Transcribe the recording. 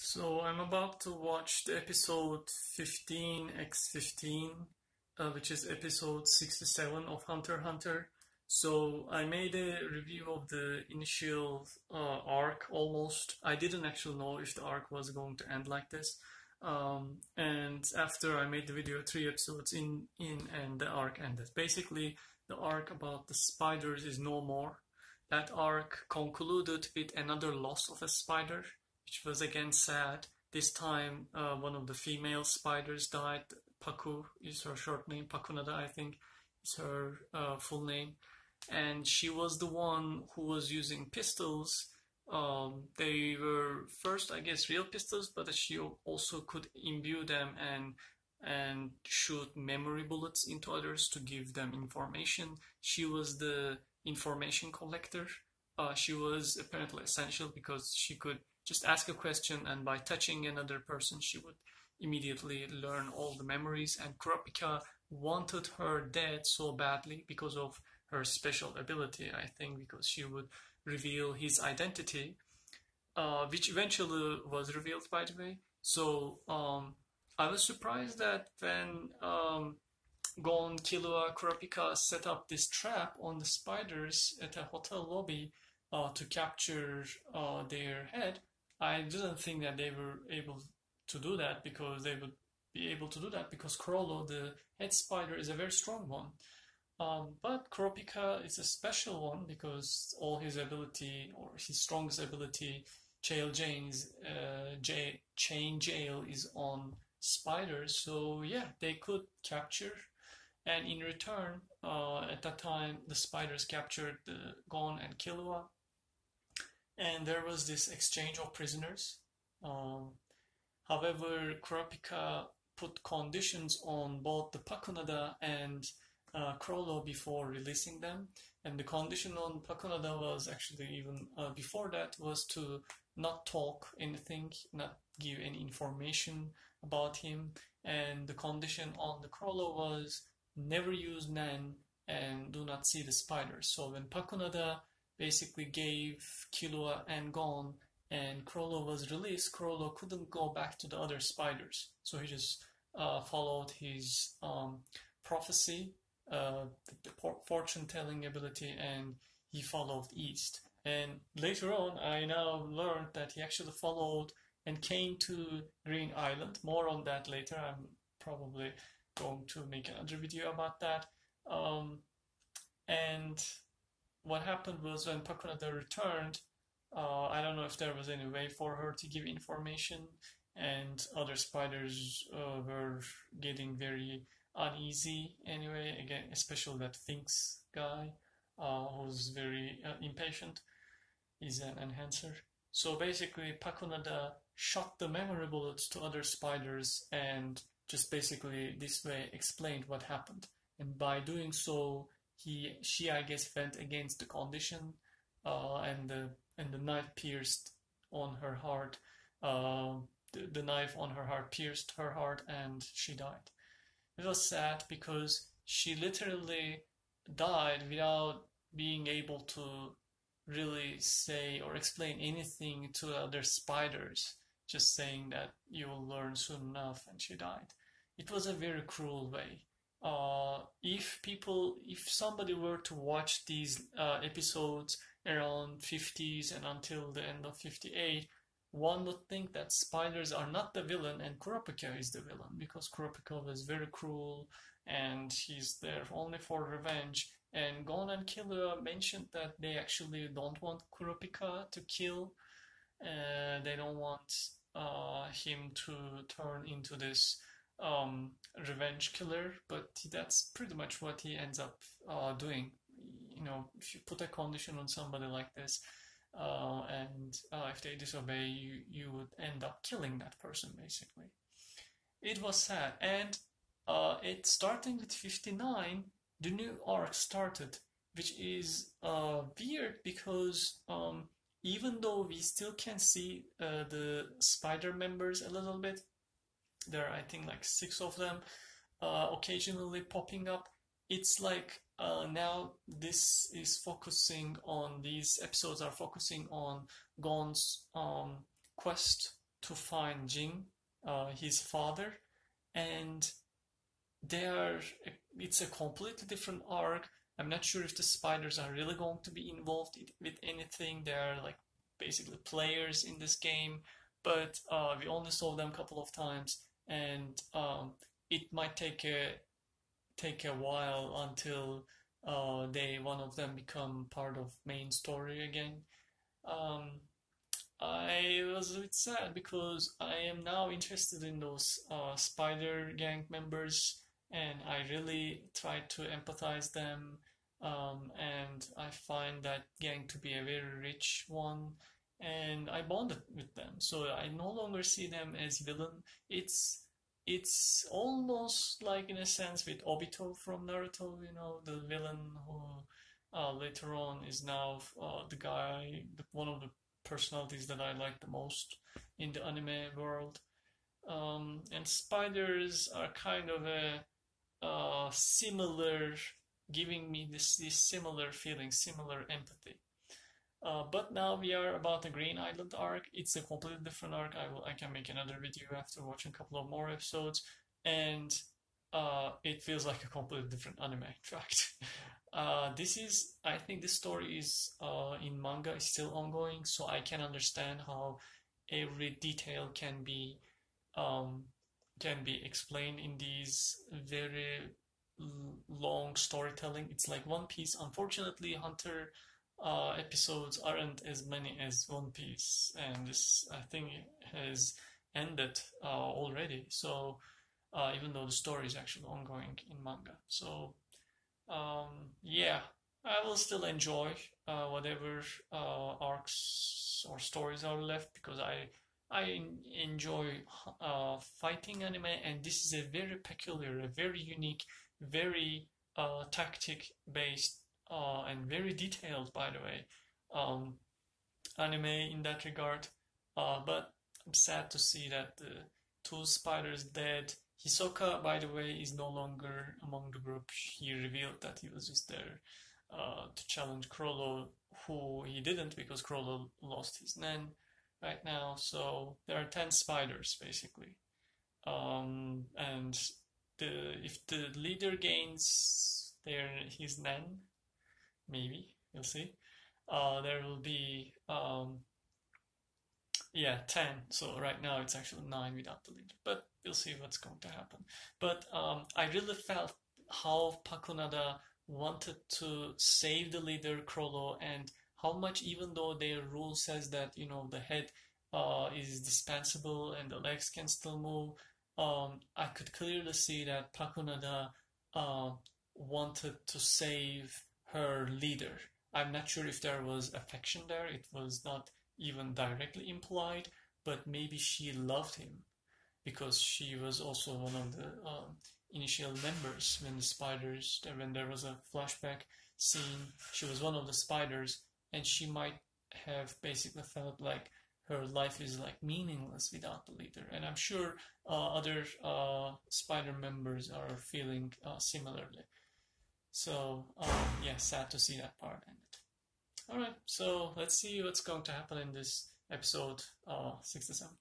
So I'm about to watch the episode 15x15, which is episode 67 of Hunter x Hunter. So I made a review of the initial arc almost. I didn't actually know if the arc was going to end like this. And after I made the video, 3 episodes in and the arc ended. Basically, the arc about the spiders is no more. That arc concluded with another loss of a spider, which was again sad. This time, one of the female spiders died. Paku is her short name. Pakunada, I think, is her full name. And she was the one who was using pistols. They were first, I guess, real pistols, but she also could imbue them and shoot memory bullets into others to give them information. She was the information collector. She was apparently essential because she could just ask a question, and by touching another person, she would immediately learn all the memories. And Kurapika wanted her dead so badly because of her special ability, I think, because she would reveal his identity, which eventually was revealed, by the way. So I was surprised that when Gon, Killua, Kurapika set up this trap on the spiders at a hotel lobby to capture their head, I didn't think that they were able to do that, because they would be able to do that because Chrollo, the head spider, is a very strong one. But Kurapika is a special one because all his ability, or his strongest ability, Chain Jail, is on spiders. So yeah, they could capture, and in return, at that time, the spiders captured Gon and Killua. And there was this exchange of prisoners. However, Kurapika put conditions on both the Pakunada and Chrollo before releasing them. And the condition on Pakunada was actually even before that, was to not talk anything, not give any information about him. And the condition on the Chrollo was never use Nen and do not see the spiders. So when Pakunada basically gave Killua and Gon and Chrollo was released, Chrollo couldn't go back to the other spiders. So he just followed his prophecy, the fortune-telling ability, and he followed east. And later on, I now learned that he actually followed and came to Green Island. More on that later. I'm probably going to make another video about that. And what happened was, when Pakunada returned, I don't know if there was any way for her to give information, and other spiders were getting very uneasy anyway, again, especially that Finks guy, who's very impatient. He's an enhancer. So basically, Pakunada shot the memory bullets to other spiders and just basically this way explained what happened. And by doing so, she I guess went against the condition, and the knife pierced on her heart. The knife on her heart pierced her heart, and she died. It was sad because she literally died without being able to really say or explain anything to other spiders, just saying that you will learn soon enough, and she died. It was a very cruel way. If somebody were to watch these episodes around 50s and until the end of 58, one would think that spiders are not the villain and Kurapika is the villain, because Kurapika was very cruel and he's there only for revenge. And Gon and Killua mentioned that they actually don't want Kurapika to kill. They don't want him to turn into this revenge killer, but that's pretty much what he ends up doing. You know, if you put a condition on somebody like this, and if they disobey, you would end up killing that person, basically. It was sad, and it starting with 59, the new arc started, which is weird because even though we still can see the spider members a little bit, there are, I think, like 6 of them occasionally popping up. It's like now this is focusing on, these episodes are focusing on Gon's quest to find Jing, his father, and it's a completely different arc. I'm not sure if the spiders are really going to be involved with anything. They are like basically players in this game, but we only saw them a couple of times, and it might take a while until one of them become part of main story again. I was a bit sad because I am now interested in those spider gang members, and I really tried to empathize them, and I find that gang to be a very rich one, and I bonded with them. So I no longer see them as villain. It's almost like in a sense with Obito from Naruto, the villain who later on is now the guy, one of the personalities that I like the most in the anime world. And spiders are kind of a similar, giving me this similar feeling, similar empathy. But now we are about the Green Island arc. It's a completely different arc. I can make another video after watching a couple of more episodes, and it feels like a completely different anime, in fact. I think this story is in manga, is still ongoing, so I can understand how every detail can be explained in these very long storytelling. It's like One Piece. Unfortunately, Hunter episodes aren't as many as One Piece, and this, I think, has ended already. So even though the story is actually ongoing in manga, so yeah, I will still enjoy whatever arcs or stories are left, because I enjoy fighting anime, and this is a very peculiar, a very unique, very tactic based and very detailed, by the way, anime in that regard. But I'm sad to see that the two spiders dead. Hisoka, by the way, is no longer among the group. He revealed that he was just there to challenge Chrollo, who he didn't because Chrollo lost his Nen right now. So there are 10 spiders, basically. And if the leader gains his Nen, maybe, we'll see, there will be 10. So right now it's actually 9 without the leader, but we'll see what's going to happen. But I really felt how Pakunada wanted to save the leader Chrollo, and how much, even though their rule says that the head is dispensable and the legs can still move, I could clearly see that Pakunada wanted to save her leader. I'm not sure if there was affection there. It was not even directly implied, but maybe she loved him because she was also one of the initial members when there was a flashback scene. She was one of the spiders, and she might have basically felt like her life is like meaningless without the leader. And I'm sure other spider members are feeling similarly. So yeah, sad to see that part ended. Alright, so let's see what's going to happen in this episode 67.